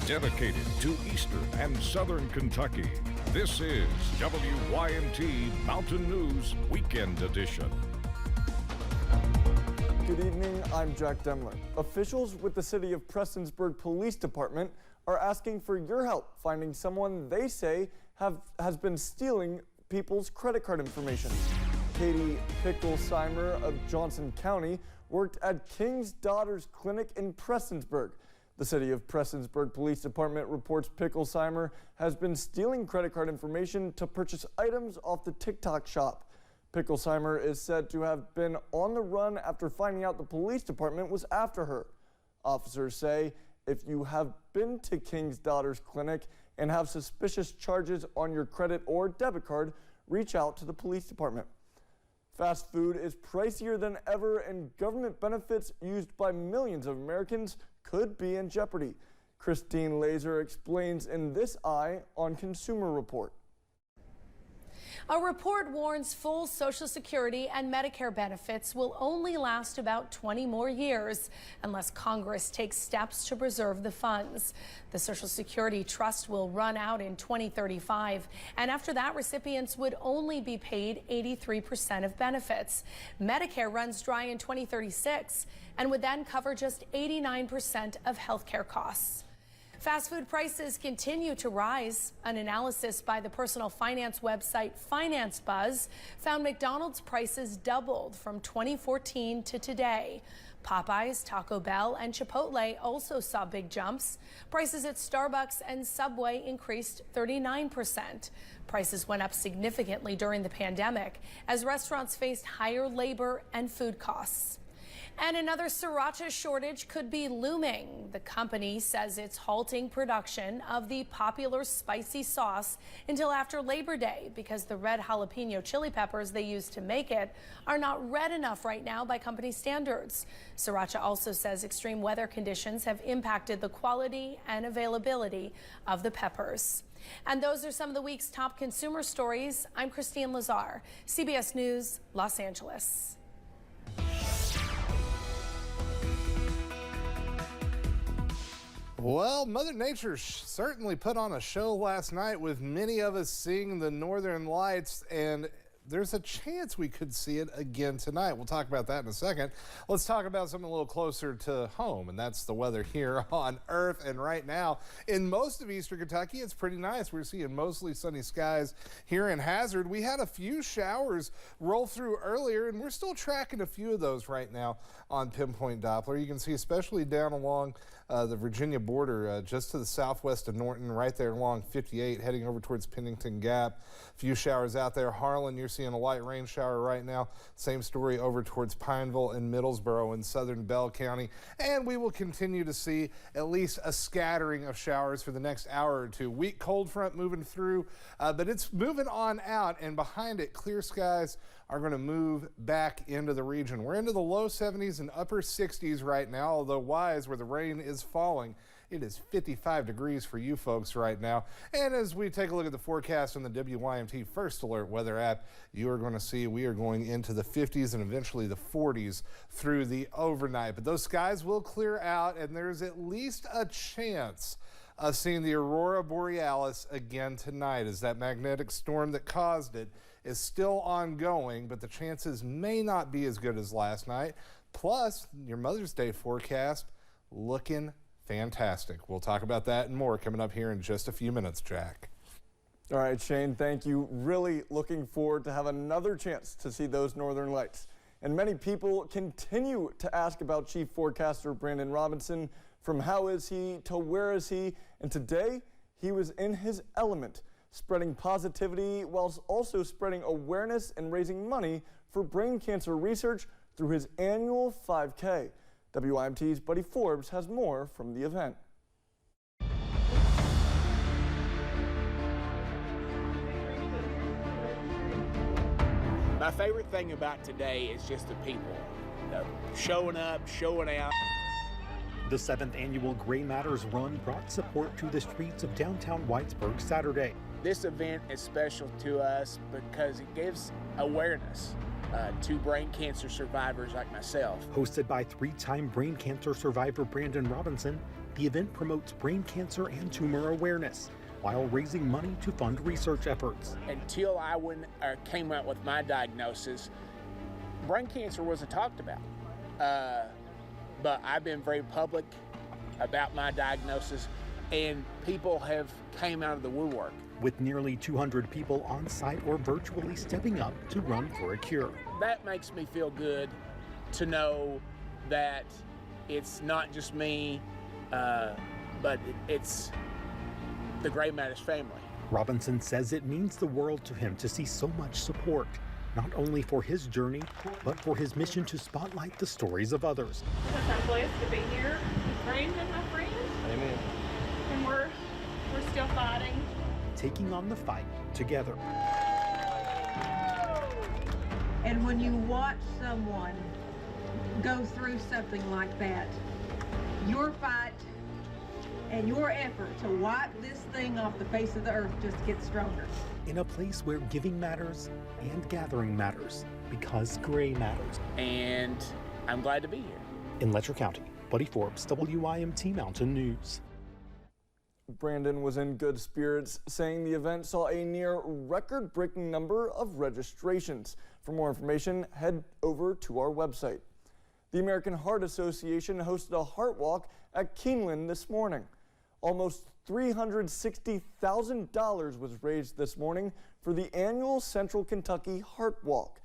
dedicated to eastern and southern Kentucky. This is WYMT Mountain News Weekend Edition. Good evening, I'm Jack Demler. Officials with the City of Prestonsburg Police Department are asking for your help finding someone they say has been stealing people's credit card information. Katie Picklesheimer of Johnson County worked at King's Daughters Clinic in Prestonsburg. The City of Prestonsburg Police Department reports Picklesheimer has been stealing credit card information to purchase items off the TikTok shop. Picklesheimer is said to have been on the run after finding out the police department was after her. Officers say if you have been to King's Daughters Clinic and have suspicious charges on your credit or debit card, reach out to the police department. Fast food is pricier than ever, and government benefits used by millions of Americans could be in jeopardy. Christine Laser explains in this Eye on Consumer Report. A report warns full Social Security and Medicare benefits will only last about 20 more years unless Congress takes steps to preserve the funds. The Social Security Trust will run out in 2035, and after that, recipients would only be paid 83% of benefits. Medicare runs dry in 2036 and would then cover just 89% of health care costs. Fast food prices continue to rise. An analysis by the personal finance website Finance Buzz found McDonald's prices doubled from 2014 to today. Popeyes, Taco Bell, and Chipotle also saw big jumps. Prices at Starbucks and Subway increased 39%. Prices went up significantly during the pandemic as restaurants faced higher labor and food costs. And another sriracha shortage could be looming. The company says it's halting production of the popular spicy sauce until after Labor Day because the red jalapeno chili peppers they use to make it are not red enough right now by company standards. Sriracha also says extreme weather conditions have impacted the quality and availability of the peppers. And those are some of the week's top consumer stories. I'm Christine Lazar, CBS News, Los Angeles. Well, Mother Nature certainly put on a show last night with many of us seeing the Northern Lights, and there's a chance we could see it again tonight. We'll talk about that in a second. Let's talk about something a little closer to home, and that's the weather here on Earth. And right now, in most of eastern Kentucky, it's pretty nice. We're seeing mostly sunny skies here in Hazard. We had a few showers roll through earlier, and we're still tracking a few of those right now on Pinpoint Doppler. You can see especially down along the Virginia border, just to the southwest of Norton, right there along 58, heading over towards Pennington Gap. A few showers out there. Harlan, you're seeing a light rain shower right now. Same story over towards Pineville and Middlesboro in southern Bell County. And we will continue to see at least a scattering of showers for the next hour or two. Weak cold front moving through, but it's moving on out, and behind it, clear skies are going to move back into the region. We're into the low 70s and upper 60s right now, although Wise, where the rain is falling, it is 55 degrees for you folks right now. And as we take a look at the forecast on the WYMT First Alert weather app, you are going to see we are going into the 50s and eventually the 40s through the overnight. But those skies will clear out, and there's at least a chance of seeing the Aurora Borealis again tonight, as that magnetic storm that caused it is still ongoing, but the chances may not be as good as last night. Plus, your Mother's Day forecast looking fantastic. We'll talk about that and more coming up here in just a few minutes, Jack. All right, Shane, thank you. Really looking forward to have another chance to see those Northern Lights. And many people continue to ask about Chief Forecaster Brandon Robinson, from how is he to where is he, and today he was in his element, spreading positivity whilst also spreading awareness and raising money for brain cancer research through his annual 5K. WYMT's Buddy Forbes has more from the event. My favorite thing about today is just the people, showing up, showing out. The 7th annual Gray Matters Run brought support to the streets of downtown Whitesburg Saturday. This event is special to us because it gives awareness to brain cancer survivors like myself. Hosted by 3-time brain cancer survivor Brandon Robinson, The event promotes brain cancer and tumor awareness while raising money to fund research efforts. Until I came out with my diagnosis, brain cancer wasn't talked about. But I've been very public about my diagnosis, and people have came out of the woodwork. With nearly 200 people on site or virtually stepping up to run for a cure. That makes me feel good to know that it's not just me, but it's the Gray Matters family. Robinson says it means the world to him to see so much support, not only for his journey, but for his mission to spotlight the stories of others. It's a place to be here, trained in my friends. Amen. And we're still fighting. Taking on the fight together. And when you watch someone go through something like that, your fight and your effort to wipe this thing off the face of the earth just gets stronger. In a place where giving matters and gathering matters, because gray matters. And I'm glad to be here. In Letcher County, Buddy Forbes, WYMT Mountain News. Brandon was in good spirits, saying the event saw a near record-breaking number of registrations. For more information, head over to our website. The American Heart Association hosted a heart walk at Keeneland this morning. Almost $360,000 was raised this morning for the annual Central Kentucky Heart Walk.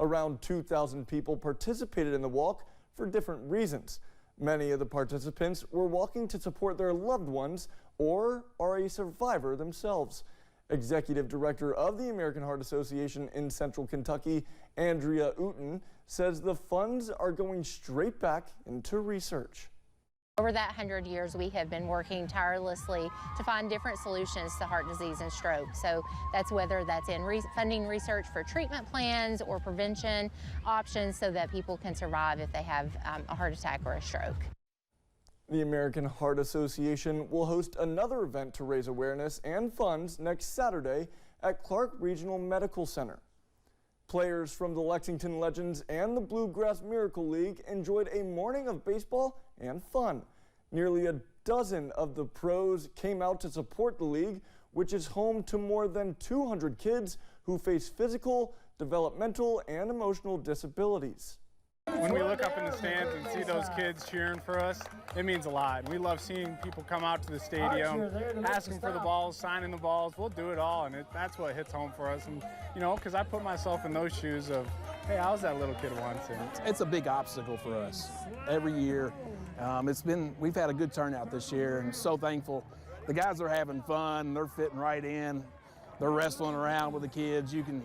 Around 2,000 people participated in the walk for different reasons. Many of the participants were walking to support their loved ones or are a survivor themselves. Executive Director of the American Heart Association in Central Kentucky, Andrea Uten, says the funds are going straight back into research. Over that 100 years, we have been working tirelessly to find different solutions to heart disease and stroke. So that's whether that's in funding research for treatment plans or prevention options so that people can survive if they have a heart attack or a stroke. The American Heart Association will host another event to raise awareness and funds next Saturday at Clark Regional Medical Center. Players from the Lexington Legends and the Bluegrass Miracle League enjoyed a morning of baseball and fun. Nearly a dozen of the pros came out to support the league, which is home to more than 200 kids who face physical, developmental, and emotional disabilities. When we look up in the stands and see those kids cheering for us, it means a lot. We love seeing people come out to the stadium, asking for the balls, signing the balls. We'll do it all, and that's what hits home for us. And you know, because I put myself in those shoes of, hey, I was that little kid once. And it's a big obstacle for us every year. We've had a good turnout this year, and so thankful. The guys are having fun. They're fitting right in. They're wrestling around with the kids. You can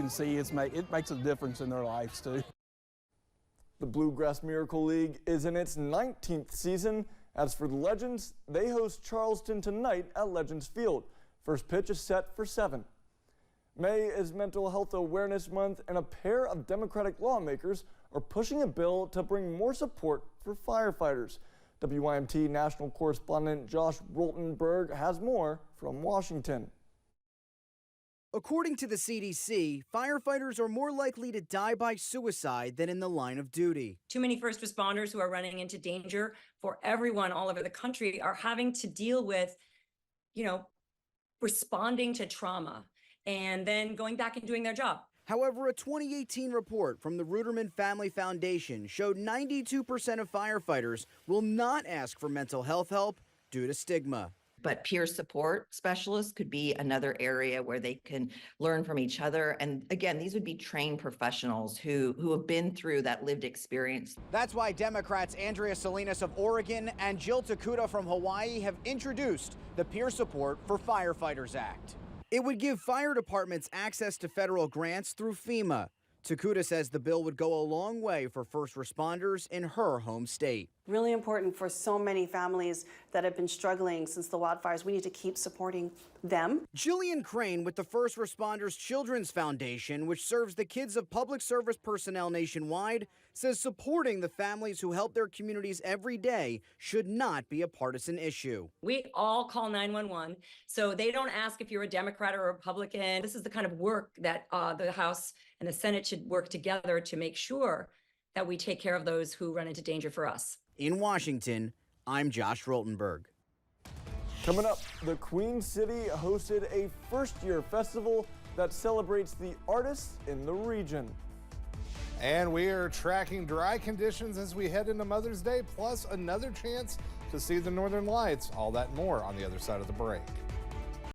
see it makes a difference in their lives too. The Bluegrass Miracle League is in its 19th season. As for the Legends, they host Charleston tonight at Legends Field. First pitch is set for 7. May is Mental Health Awareness Month, and a pair of Democratic lawmakers are pushing a bill to bring more support for firefighters. WYMT national correspondent Josh Roltenberg has more from Washington. According to the CDC, firefighters are more likely to die by suicide than in the line of duty. Too many first responders who are running into danger for everyone all over the country are having to deal with, responding to trauma and then going back and doing their job. However, a 2018 report from the Ruderman Family Foundation showed 92% of firefighters will not ask for mental health help due to stigma. But peer support specialists could be another area where they can learn from each other. And again, these would be trained professionals who have been through that lived experience. That's why Democrats Andrea Salinas of Oregon and Jill Takuda from Hawaii have introduced the Peer Support for Firefighters Act. It would give fire departments access to federal grants through FEMA. Takuda says the bill would go a long way for first responders in her home state. Really important for so many families that have been struggling since the wildfires. We need to keep supporting them. Jillian Crane with the First Responders Children's Foundation, which serves the kids of public service personnel nationwide, says supporting the families who help their communities every day should not be a partisan issue. We all call 911, so they don't ask if you're a Democrat or a Republican. This is the kind of work that the House and the Senate should work together to make sure that we take care of those who run into danger for us. In Washington, I'm Josh Rottenberg. Coming up, the Queen City hosted a first-year festival that celebrates the artists in the region. And we are tracking dry conditions as we head into Mother's Day, plus another chance to see the Northern Lights. All that and more on the other side of the break.